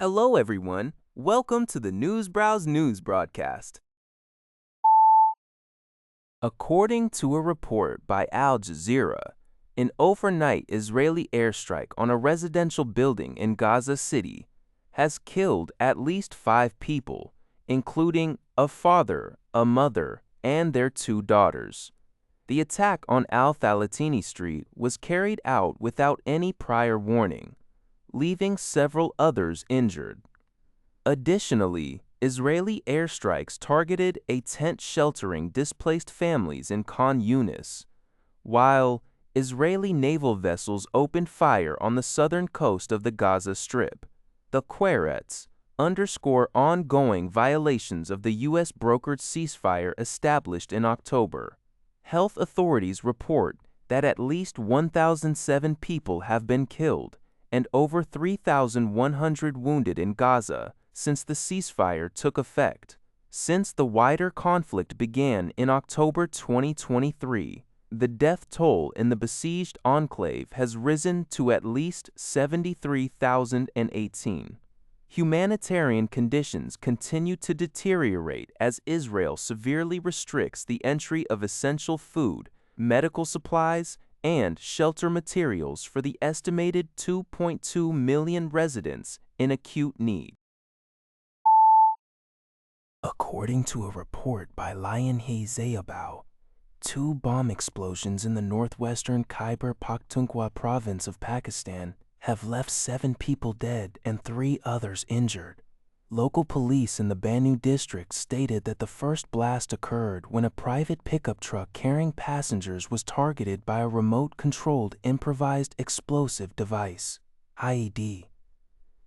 Hello, everyone. Welcome to the Newsbrowse News broadcast. According to a report by Al Jazeera, an overnight Israeli airstrike on a residential building in Gaza City has killed at least 5 people, including a father, a mother, and their 2 daughters. The attack on Al-Thalatini Street was carried out without any prior warning, leaving several others injured. Additionally, Israeli airstrikes targeted a tent sheltering displaced families in Khan Yunis, while Israeli naval vessels opened fire on the southern coast of the Gaza Strip. The Querets underscore ongoing violations of the U.S. brokered ceasefire established in October. Health authorities report that at least 1,007 people have been killed and over 3,100 wounded in Gaza since the ceasefire took effect. Since the wider conflict began in October 2023, the death toll in the besieged enclave has risen to at least 73,018. Humanitarian conditions continue to deteriorate as Israel severely restricts the entry of essential food, medical supplies, and shelter materials for the estimated 2.2 million residents in acute need. According to a report by Lion-Hei Zayabao, 2 bomb explosions in the northwestern Khyber Pakhtunkhwa province of Pakistan have left 7 people dead and 3 others injured. Local police in the Bannu district stated that the first blast occurred when a private pickup truck carrying passengers was targeted by a remote-controlled improvised explosive device, IED.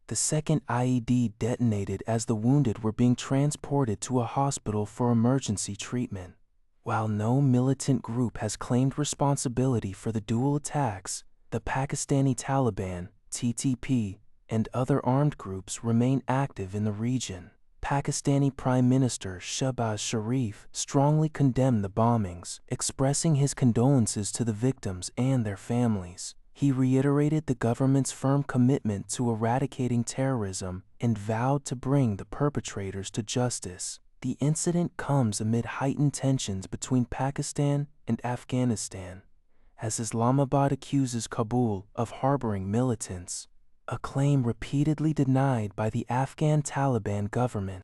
The second IED detonated as the wounded were being transported to a hospital for emergency treatment. While no militant group has claimed responsibility for the dual attacks, the Pakistani Taliban, TTP, and other armed groups remain active in the region. Pakistani Prime Minister Shehbaz Sharif strongly condemned the bombings, expressing his condolences to the victims and their families. He reiterated the government's firm commitment to eradicating terrorism and vowed to bring the perpetrators to justice. The incident comes amid heightened tensions between Pakistan and Afghanistan, as Islamabad accuses Kabul of harboring militants, a claim repeatedly denied by the Afghan Taliban government.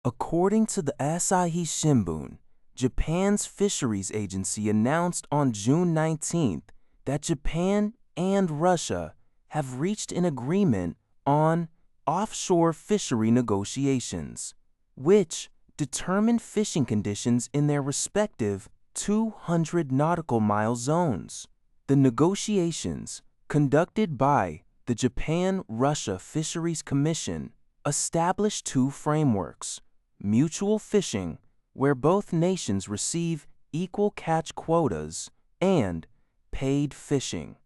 According to the Asahi Shimbun, Japan's Fisheries agency announced on June 19th that Japan and Russia have reached an agreement on offshore fishery negotiations, which determine fishing conditions in their respective 200 nautical mile zones. The negotiations, conducted by the Japan-Russia Fisheries Commission, established 2 frameworks: mutual fishing, where both nations receive equal catch quotas, and paid fishing,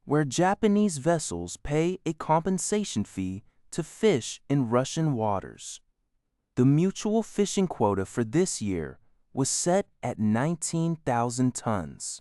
where Japanese vessels pay a compensation fee to fish in Russian waters. The mutual fishing quota for this year was set at 19,000 tons,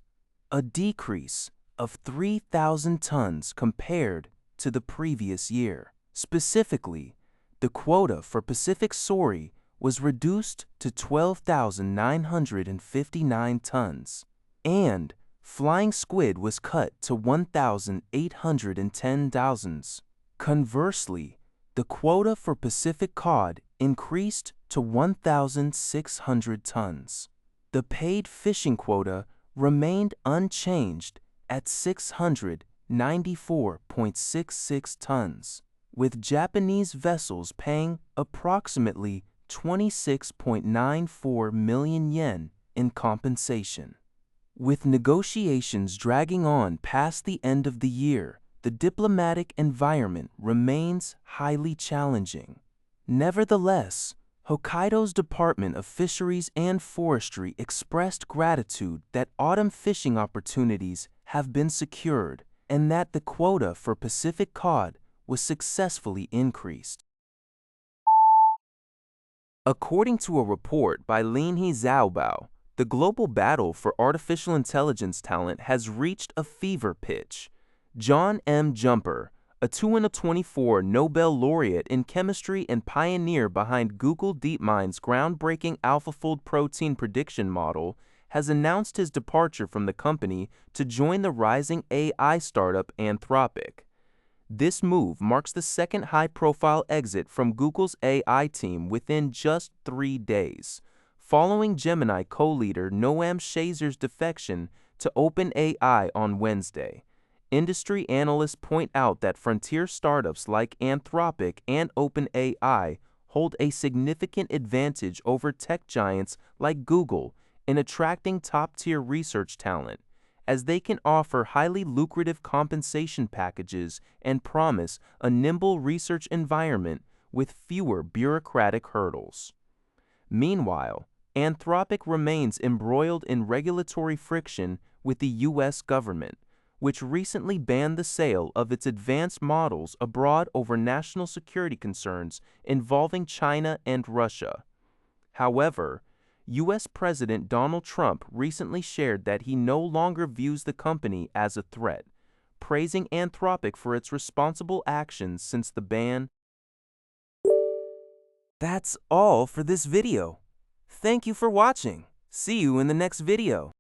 a decrease of 3,000 tons compared to the previous year. Specifically, the quota for Pacific Sori was reduced to 12,959 tons, and flying squid was cut to 1,810 dozens. Conversely, the quota for Pacific cod increased to 1,600 tons. The paid fishing quota remained unchanged at 694.66 tons, with Japanese vessels paying approximately 26.94 million yen in compensation. With negotiations dragging on past the end of the year, the diplomatic environment remains highly challenging. Nevertheless, Hokkaido's Department of Fisheries and Forestry expressed gratitude that autumn fishing opportunities have been secured and that the quota for Pacific cod was successfully increased. According to a report by Lian-Hei Zhaobao, the global battle for artificial intelligence talent has reached a fever pitch. John M. Jumper, a 2024 Nobel laureate in chemistry and pioneer behind Google DeepMind's groundbreaking AlphaFold protein prediction model, has announced his departure from the company to join the rising AI startup Anthropic. This move marks the second high-profile exit from Google's AI team within just 3 days, following Gemini co-leader Noam Shazer's defection to OpenAI on Wednesday. Industry analysts point out that frontier startups like Anthropic and OpenAI hold a significant advantage over tech giants like Google in attracting top-tier research talent, as they can offer highly lucrative compensation packages and promise a nimble research environment with fewer bureaucratic hurdles. Meanwhile, Anthropic remains embroiled in regulatory friction with the U.S. government, which recently banned the sale of its advanced models abroad over national security concerns involving China and Russia. However, U.S. President Donald Trump recently shared that he no longer views the company as a threat, praising Anthropic for its responsible actions since the ban. That's all for this video. Thank you for watching. See you in the next video.